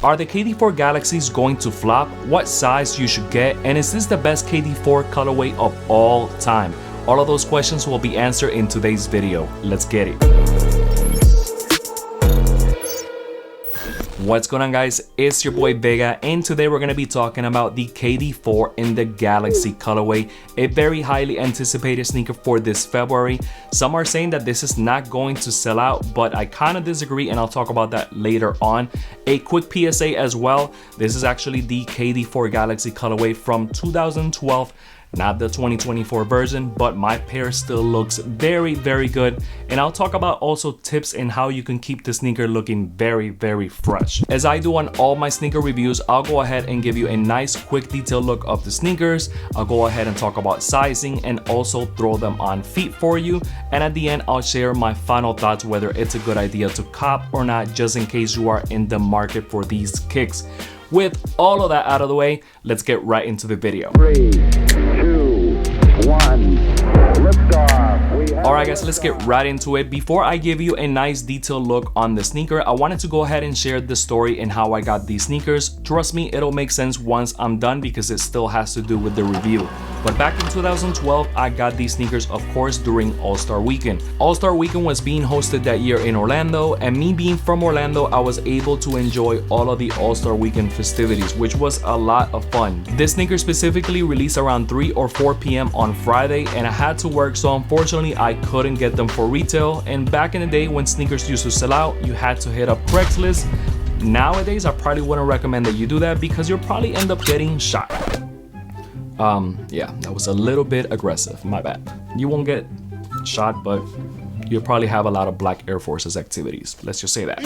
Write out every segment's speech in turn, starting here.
Are the KD4 Galaxies going to flop? What size you should get? And is this the best KD4 colorway of all time? All of those questions will be answered in today's video. Let's get it. What's going on, guys? It's your boy Vega, and today we're going to be talking about the KD4 in the Galaxy colorway, a very highly anticipated sneaker for this February. Some are saying that this is not going to sell out, but I kind of disagree, and I'll talk about that later on. A quick PSA as well. This is actually the KD4 Galaxy colorway from 2012. Not the 2024 version, but my pair still looks very, very good. And I'll talk about also tips in how you can keep the sneaker looking very, very fresh. As I do on all my sneaker reviews, I'll go ahead and give you a nice quick detailed look of the sneakers. I'll go ahead and talk about sizing and also throw them on feet for you. And at the end, I'll share my final thoughts whether it's a good idea to cop or not, just in case you are in the market for these kicks. With all of that out of the way, let's get right into the video. 3, 2, 1, liftoff. Alright guys, let's get right into it. Before I give you a nice detailed look on the sneaker, I wanted to go ahead and share the story and how I got these sneakers. Trust me, it'll make sense once I'm done because it still has to do with the review. But back in 2012, I got these sneakers, of course, during Allstar Weekend. Allstar Weekend was being hosted that year in Orlando, and me being from Orlando, I was able to enjoy all of the Allstar Weekend festivities, which was a lot of fun. This sneaker specifically released around 3 or 4 p.m. on Friday, and I had to work, so unfortunately, I couldn't get them for retail. And back in the day when sneakers used to sell out, you had to hit up Craigslist. Nowadays, I probably wouldn't recommend that you do that because you'll probably end up getting shot. Yeah, that was a little bit aggressive, my bad. You won't get shot, but you'll probably have a lot of Black Air Forces activities. Let's just say that.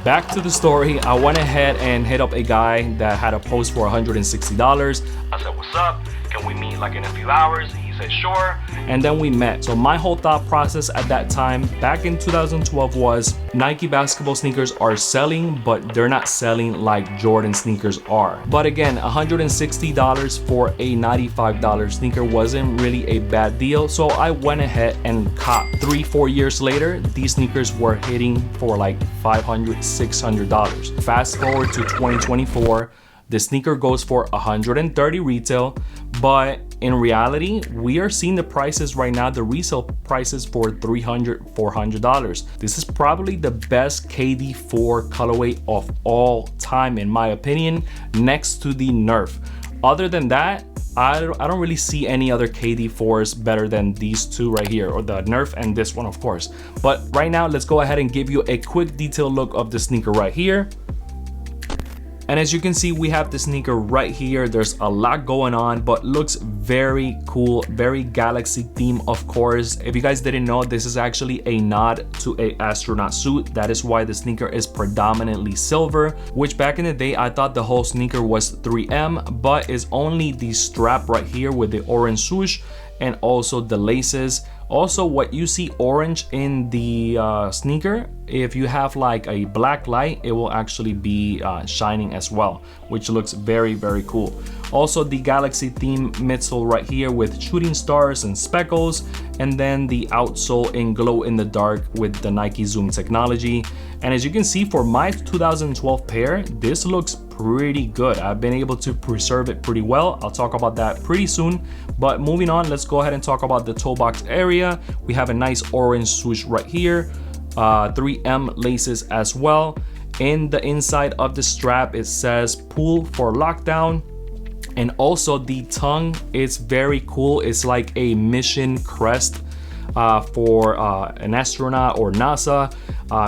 Back to the story, I went ahead and hit up a guy that had a post for $160. I said, what's up? Can we meet like in a few hours? He said, sure. And then we met. So my whole thought process at that time, back in 2012, was Nike basketball sneakers are selling, but they're not selling like Jordan sneakers are. But again, $160 for a $95 sneaker wasn't really a bad deal. So I went ahead and copped. 3-4 years later, these sneakers were hitting for like $500, $600. Fast forward to 2024, the sneaker goes for $130 retail, but in reality, we are seeing the prices right now, the resale prices for $300, $400. This is probably the best KD4 colorway of all time, in my opinion, next to the Nerf. Other than that, I don't really see any other KD4s better than these two right here, or the Nerf and this one, of course. But right now, let's go ahead and give you a quick detailed look of the sneaker right here. And as you can see, we have the sneaker right here. There's a lot going on, but looks very cool, very Galaxy theme, of course. If you guys didn't know, this is actually a nod to an astronaut suit. That is why the sneaker is predominantly silver, which back in the day, I thought the whole sneaker was 3M, but it's only the strap right here with the orange swoosh and also the laces. Also, what you see orange in the sneaker, if you have like a black light, it will actually be shining as well, which looks very, very cool. Also, the Galaxy theme midsole right here with shooting stars and speckles, and then the outsole in glow in the dark with the Nike Zoom technology. And as you can see, for my 2012 pair, this looks pretty good. I've been able to preserve it pretty well. I'll talk about that pretty soon. But moving on, let's go ahead and talk about the toe box area. We have a nice orange swoosh right here, 3M laces as well. In the inside of the strap, it says pull for lockdown. And also the tongue is very cool. It's like a mission crest for an astronaut or NASA.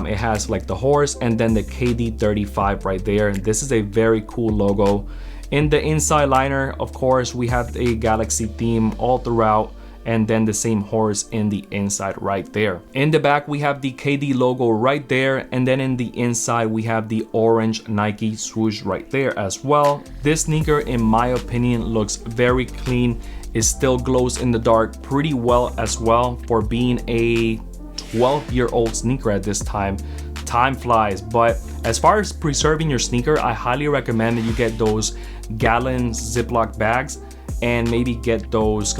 It has like the horse and then the KD35 right there. And this is a very cool logo. In the inside liner, of course, we have a Galaxy theme all throughout, and then the same horse in the inside right there. In the back, we have the KD logo right there, and then in the inside, we have the orange Nike swoosh right there as well. This sneaker, in my opinion, looks very clean. It still glows in the dark pretty well as well for being a 12-year-old sneaker at this time. Time flies. But as far as preserving your sneaker, I highly recommend that you get those gallon Ziploc bags and maybe get those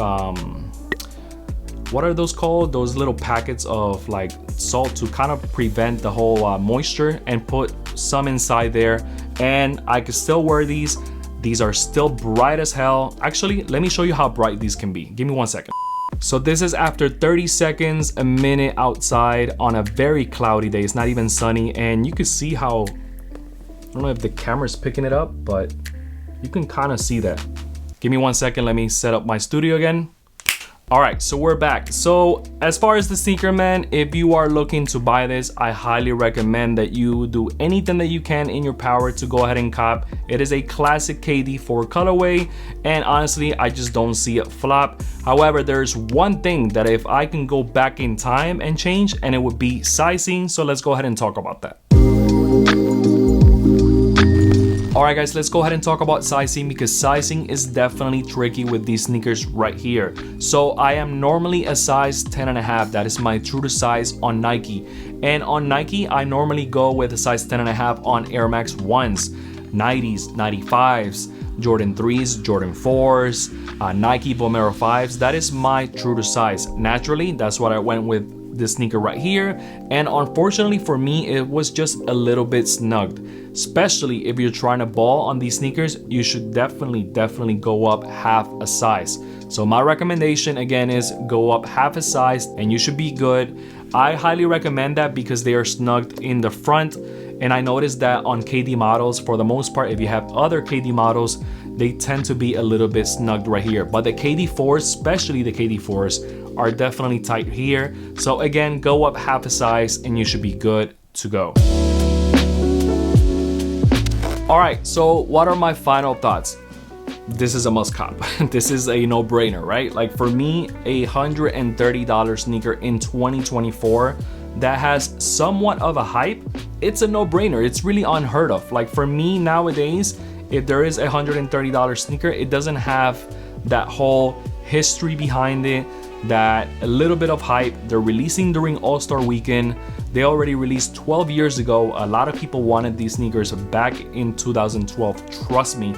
what are those called? Those little packets of like salt to kind of prevent the whole moisture, and put some inside there and I could still wear these. These are still bright as hell. Actually, let me show you how bright these can be. Give me 1 second. So this is after 30 seconds, a minute outside on a very cloudy day. It's not even sunny, and you can see how, I don't know if the camera's picking it up, but you can kind of see that. Give me 1 second, let me set up my studio again. All right, so we're back. So as far as the sneaker, man, if you are looking to buy this, I highly recommend that you do anything that you can in your power to go ahead and cop. It is a classic KD4 colorway, and honestly, I just don't see it flop. However, there's one thing that if I can go back in time and change, and it would be sizing. So let's go ahead and talk about that. All right, guys, let's go ahead and talk about sizing, because sizing is definitely tricky with these sneakers right here. So I am normally a size 10.5. That is my true to size on Nike. And on Nike, I normally go with a size 10.5 on Air Max 1s, 90s, 95s, Jordan 3s, Jordan 4s, Nike Vomero 5s. That is my true to size. Naturally, that's what I went with this sneaker right here, and unfortunately for me, it was just a little bit snugged. Especially if you're trying to ball on these sneakers, you should definitely go up half a size. So my recommendation again is go up half a size and you should be good. I highly recommend that because they are snugged in the front, and I noticed that on KD models, for the most part, if you have other KD models, they tend to be a little bit snugged right here. But the KD4s, especially the KD4s, are definitely tight here. So again, go up half a size and you should be good to go. All right, so what are my final thoughts? This is a must cop. This is a no-brainer, right? Like for me, a $130 sneaker in 2024 that has somewhat of a hype, it's a no-brainer. It's really unheard of. Like for me nowadays, if there is a $130 sneaker, it doesn't have that whole history behind it, that a little bit of hype. They're releasing during All-Star weekend. They already released 12 years ago. A lot of people wanted these sneakers back in 2012, trust me.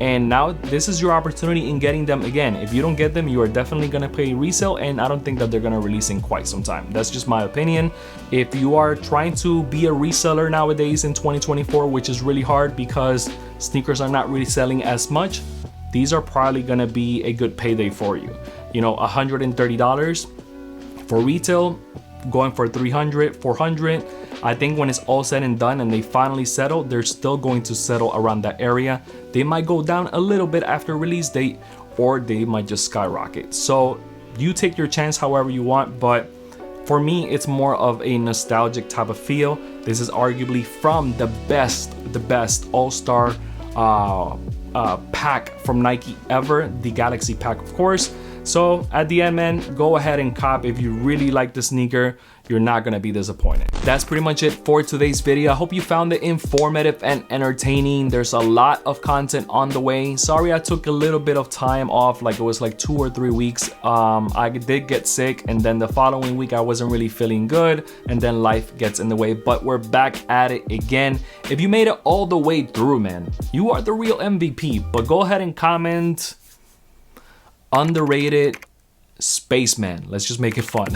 And now this is your opportunity in getting them again. If you don't get them, you are definitely gonna pay resale, and I don't think that they're gonna release in quite some time. That's just my opinion. If you are trying to be a reseller nowadays in 2024, which is really hard because sneakers are not really selling as much, these are probably gonna be a good payday for you. You know, $130 for retail, going for 300, 400. I think when it's all said and done and they finally settle, they're still going to settle around that area. They might go down a little bit after release date, or they might just skyrocket. So you take your chance however you want, but for me, it's more of a nostalgic type of feel. This is arguably from the best All-Star pack from Nike ever, the Galaxy pack, of course. So at the end, man, go ahead and cop. If you really like the sneaker, you're not gonna be disappointed. That's pretty much it for today's video. I hope you found it informative and entertaining. There's a lot of content on the way. Sorry I took a little bit of time off, like it was like 2 or 3 weeks. I did get sick, and then the following week I wasn't really feeling good, and then life gets in the way, but we're back at it again. If you made it all the way through, man, you are the real MVP. But go ahead and comment underrated spaceman. Let's just make it fun.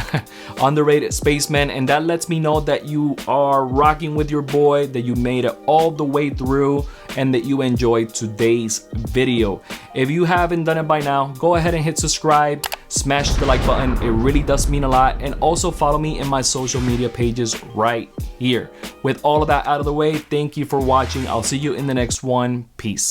Underrated spaceman, and that lets me know that you are rocking with your boy, that you made it all the way through, and that you enjoyed today's video. If you haven't done it by now, go ahead and hit subscribe, smash the like button. It really does mean a lot. And also follow me in my social media pages right here. With all of that out of the way, thank you for watching. I'll see you in the next one. Peace.